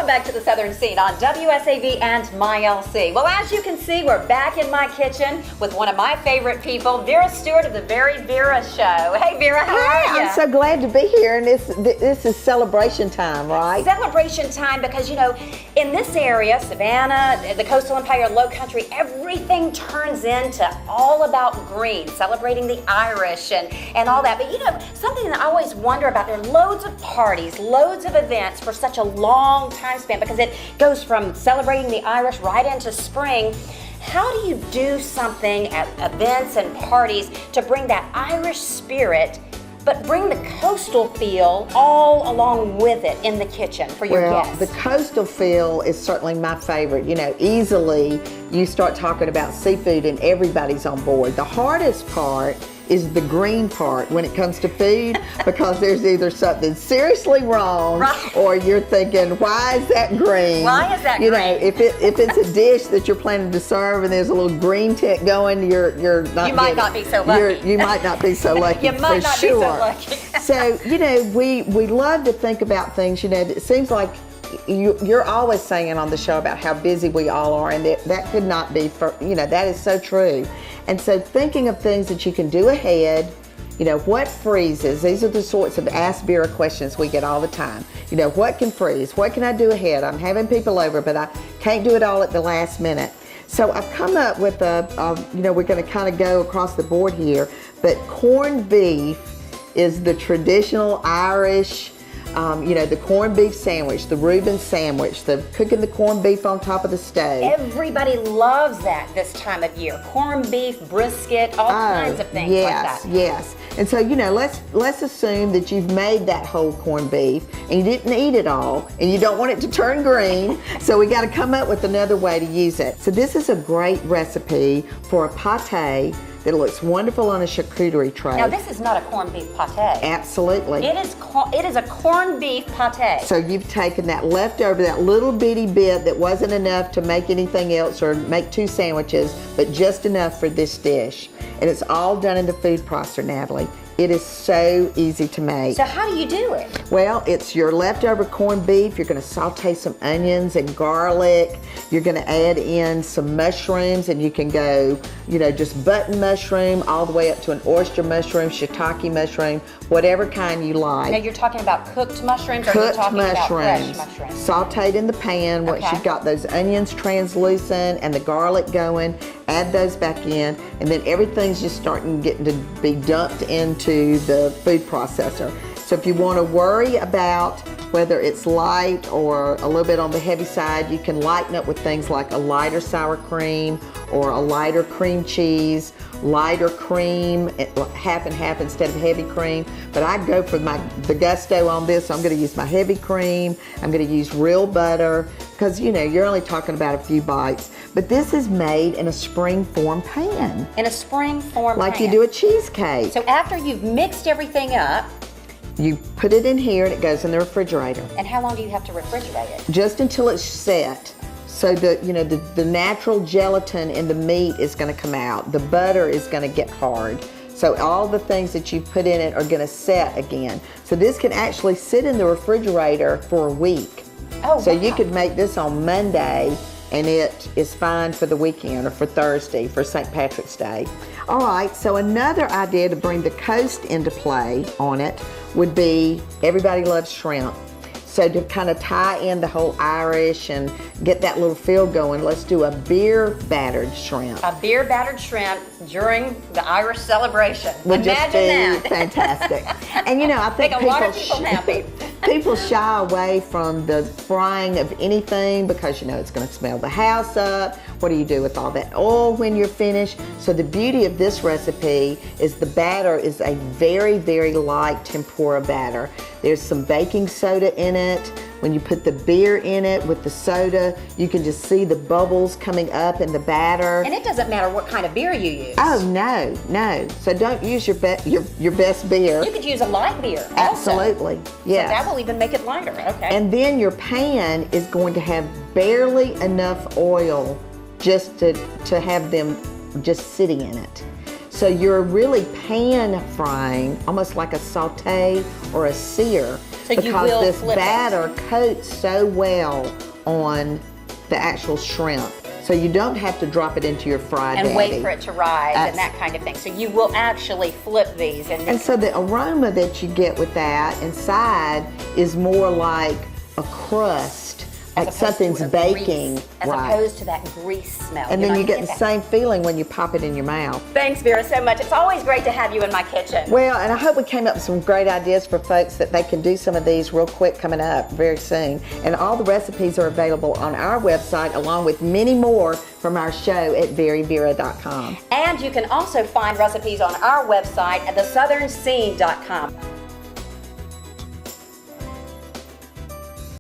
back to the Southern Scene on WSAV and MyLC. Well, as you can see, we're back in my kitchen with one of my favorite people, Vera Stewart of the Very Vera Show. Hey, Vera, how are you? I'm so glad to be here, and this is celebration time, right? Celebration time because, you know, in this area, Savannah, the Coastal Empire, Low Country, everything turns into all about green, celebrating the Irish and all that. But, you know, something that I always wonder about, there are loads of parties, loads of events for such a long time span because it goes from celebrating the Irish right into spring. How do you do something at events and parties to bring that Irish spirit but bring the coastal feel all along with it in the kitchen for your guests? The coastal feel is certainly my favorite. You know, easily you start talking about seafood and everybody's on board. The hardest part is the green part when it comes to food because there's either something seriously wrong or you're thinking, why is that green? Why is that green? You know, if it's a dish that you're planning to serve and there's a little green tint going, you're not. You might not be so lucky. You might not be so lucky. You might not be so lucky. So, you know, we love to think about things. You know, it seems like you're always saying on the show about how busy we all are, and that could not be, that is so true. And so thinking of things that you can do ahead, you know, what freezes? These are the sorts of Ask Vera questions we get all the time. You know, what can freeze? What can I do ahead? I'm having people over, but I can't do it all at the last minute. So I've come up with we're going to kind of go across the board here, but corned beef is the traditional Irish, the corned beef sandwich, the Reuben sandwich, the cooking the corned beef on top of the stove. Everybody loves that this time of year. Corned beef, brisket, all kinds of things like that. Yes. And so, you know, let's assume that you've made that whole corned beef and you didn't eat it all and you don't want it to turn green, so we got to come up with another way to use it. So this is a great recipe for a pâté that looks wonderful on a charcuterie tray. Now this is not a corned beef pâté. Absolutely. It is a corned beef pâté. So you've taken that leftover, that little bitty bit that wasn't enough to make anything else or make two sandwiches, but just enough for this dish. And it's all done in the food processor, Natalie. It is so easy to make. So how do you do it? Well, it's your leftover corned beef. You're going to saute some onions and garlic. You're going to add in some mushrooms, and you can go, you know, just button mushroom all the way up to an oyster mushroom, shiitake mushroom, whatever kind you like. Now you're talking about cooked mushrooms, or are you talking about fresh mushrooms? Sauteed in the pan. Once you've got those onions translucent and the garlic going, add those back in, and then everything's just getting to be dumped into the food processor. So if you want to worry about whether it's light or a little bit on the heavy side, you can lighten up with things like a lighter sour cream or a lighter cream cheese, lighter cream, half and half instead of heavy cream. But I go for the gusto on this, so I'm going to use my heavy cream. I'm going to use real butter because, you know, you're only talking about a few bites. But this is made in a spring form pan. In a spring form pan. Like you do a cheesecake. So after you've mixed everything up, you put it in here and it goes in the refrigerator. And how long do you have to refrigerate it? Just until it's set. So the natural gelatin in the meat is going to come out. The butter is going to get hard. So all the things that you've put in it are going to set again. So this can actually sit in the refrigerator for a week. Oh, so wow. You could make this on Monday and it is fine for the weekend or for Thursday, for St. Patrick's Day. All right, so another idea to bring the coast into play on it would be, everybody loves shrimp. So to kind of tie in the whole Irish and get that little feel going, let's do a beer battered shrimp. A beer battered shrimp during the Irish celebration. Would Imagine just be that. fantastic. And you know, I think Make a lot of people happy. People shy away from the frying of anything because, you know, it's going to smell the house up. What do you do with all that oil when you're finished? So the beauty of this recipe is the batter is a very, very light tempura batter. There's some baking soda in it. When you put the beer in it with the soda, you can just see the bubbles coming up in the batter. And it doesn't matter what kind of beer you use. Oh, no. So don't use your best beer. You could use a light beer also. Absolutely, yes. So that will even make it lighter, okay. And then your pan is going to have barely enough oil just to have them just sitting in it. So you're really pan frying, almost like a saute or a sear, So you because will this flip it. batter coats so well on the actual shrimp. So you don't have to drop it into your fried And wait daddy. for it to rise and that kind of thing. So you will actually flip these. And so the aroma that you get with that inside is more like a crust, like as opposed something's to a baking. grease, as right. opposed to that grease smell. And then you get the that. same feeling when you pop it in your mouth. Thanks, Vera, so much. It's always great to have you in my kitchen. Well, and I hope we came up with some great ideas for folks that they can do some of these real quick coming up very soon. And all the recipes are available on our website, along with many more from our show at veryvera.com. And you can also find recipes on our website at thesouthernscene.com.